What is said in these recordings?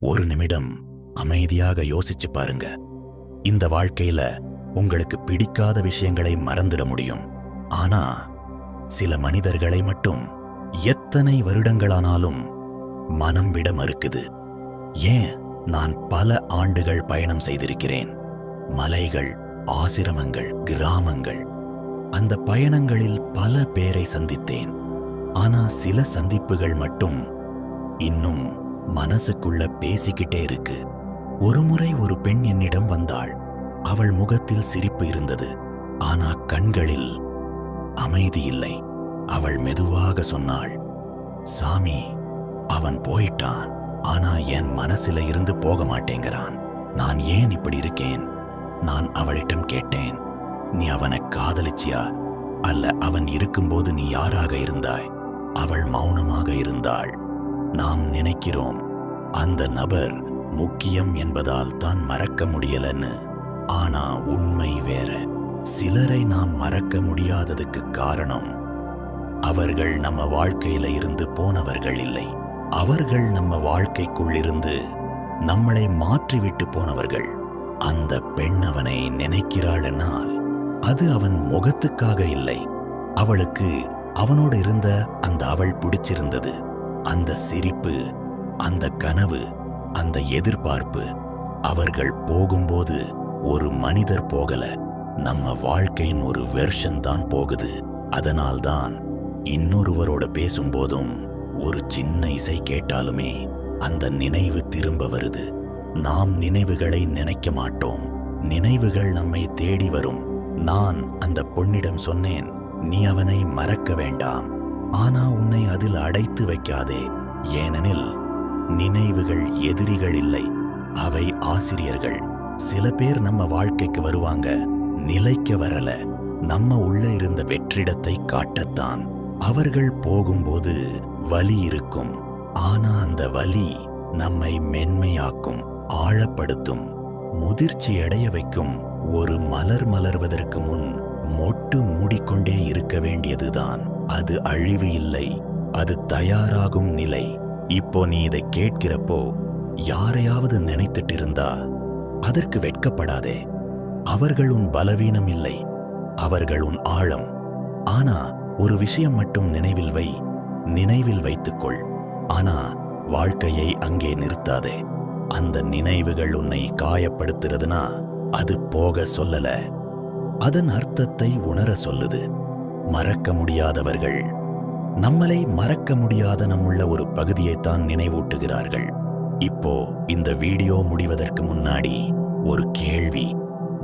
ஒரு நிமிடம் அமைதியாக யோசிச்சு பாருங்க. இந்த வாழ்க்கையில உங்களுக்கு பிடிக்காத விஷயங்களை மறந்துட முடியும். ஆனா சில மனிதர்களை மட்டும் எத்தனை வருடங்களானாலும் மனம் விட மறுக்குது. ஏன்? நான் பல ஆண்டுகள் பயணம் செய்திருக்கிறேன். மலைகள், ஆசிரமங்கள், கிராமங்கள். அந்த பயணங்களில் பல பேரை சந்தித்தேன். ஆனா சில சந்திப்புகள் மட்டும் இன்னும் மனசுக்குள்ள பேசிக்கிட்டே இருக்கு. ஒருமுறை ஒரு பெண் என்னிடம் வந்தாள். அவள் முகத்தில் சிரிப்பு இருந்தது, ஆனா கண்களில் அமைதி இல்லை. அவள் மெதுவாக சொன்னாள், சாமி, அவன் போயிட்டான், ஆனா என் மனசுல இருந்து போக மாட்டேங்கிறான். நான் ஏன் இப்படி இருக்கேன்? நான் அவளிடம் கேட்டேன், நீ அவனை காதலிச்சியா? அல்ல அவன் இருக்கும்போது நீ யாராக இருந்தாய்? அவள் மௌனமாக இருந்தாள். நாம் நினைக்கிறோம் அந்த நபர் முக்கியம் என்பதால் தான் மறக்க முடியலன்னு. ஆனா உண்மை வேற. சிலரை நாம் மறக்க முடியாததுக்கு காரணம் அவர்கள் நம்ம வாழ்க்கையில இருந்து போனவர்கள் இல்லை. அவர்கள் நம்ம வாழ்க்கைக்குள் இருந்து நம்மளை மாற்றிவிட்டு போனவர்கள். அந்த பெண் அவனை நினைக்கிறாள்னால் அது அவன் முகத்துக்காக இல்லை. அவளுக்கு அவனோடு இருந்த அந்த அவள் பிடிச்சிருந்தது. அந்த சிரிப்பு, அந்த கனவு, அந்த எதிர்பார்ப்பு. அவர்கள் போகும்போது ஒரு மனிதர் போகல, நம்ம வாழ்க்கையின் ஒரு வெர்ஷன் தான் போகுது. அதனால்தான் இன்னொருவரோட பேசும்போதும் ஒரு சின்ன இசை கேட்டாலுமே அந்த நினைவு திரும்ப வருது. நாம் நினைவுகளை நினைக்க மாட்டோம், நினைவுகள் நம்மை தேடி வரும். நான் அந்த பொன்னிடம் சொன்னேன், நீ அவனை மறக்க வேண்டாம், ஆனா உன்னை அதில் அடைத்து வைக்காதே. ஏனெனில் நினைவுகள் எதிரிகள் இல்லை, அவை ஆசிரியர்கள். சில பேர் நம்ம வாழ்க்கைக்கு வருவாங்க, நிலைக்க வரல, நம்ம உள்ள இருந்த வெற்றிடத்தை காட்டத்தான். அவர்கள் போகும்போது வலி இருக்கும், ஆனா அந்த வலி நம்மை மென்மையாக்கும், ஆழப்படுத்தும், முதிர்ச்சி அடைய வைக்கும். ஒரு மலர் மலர்வதற்கு முன் மொட்டு மூடிக்கொண்டே இருக்க வேண்டியதுதான். அது அழிவு இல்லை, அது தயாராகும் நிலை. இப்போ நீ இதை கேட்கிறப்போ யாரையாவது நினைத்துட்டு இருந்தா அதற்கு வெட்கப்படாதே. அவர்கள் உன் பலவீனம் இல்லை, அவர்கள் உன் ஆழம். ஆனா ஒரு விஷயம் மட்டும் நினைவில் வை, நினைவில் வைத்துக்கொள். ஆனா வாழ்க்கையை அங்கே நிறுத்தாதே. அந்த நினைவுகள் உன்னை காயப்படுத்துறதுனா அது போக சொல்லல, அதன் அர்த்தத்தை உணர சொல்லுது. மறக்க முடியாதவர்கள் நம்மளை மறக்க முடியாத நம்முள்ள ஒரு பகுதியைத்தான் நினைவூட்டுகிறார்கள். இப்போ இந்த வீடியோ முடிவதற்கு முன்னாடி ஒரு கேள்வி.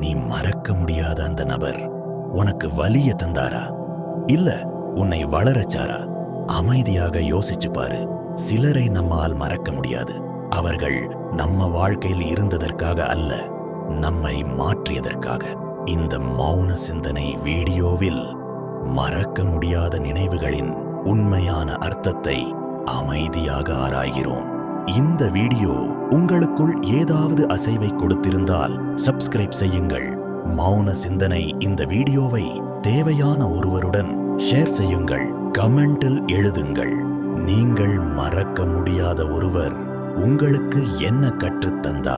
நீ மறக்க முடியாத அந்த நபர் உனக்கு வலிய தந்தாரா, இல்ல உன்னை வளரச்சாரா? அமைதியாக யோசிச்சு பாரு. சிலரை நம்மால் மறக்க முடியாது. அவர்கள் நம்ம வாழ்க்கையில் இருந்ததற்காக அல்ல, நம்மை மாற்றியதற்காக. இந்த மௌன சிந்தனை வீடியோவில் மறக்க முடியாத நினைவுகளின் உண்மையான அர்த்தத்தை அமைதியாக ஆராய்கிறோம். இந்த வீடியோ உங்களுக்குள் ஏதாவது அசைவை கொடுத்திருந்தால் சப்ஸ்கிரைப் செய்யுங்கள். மௌன சிந்தனை இந்த வீடியோவை தேவையான ஒருவருடன் ஷேர் செய்யுங்கள். கமெண்டில் எழுதுங்கள், நீங்கள் மறக்க முடியாத ஒருவர் உங்களுக்கு என்ன கற்றுத்தந்தார்?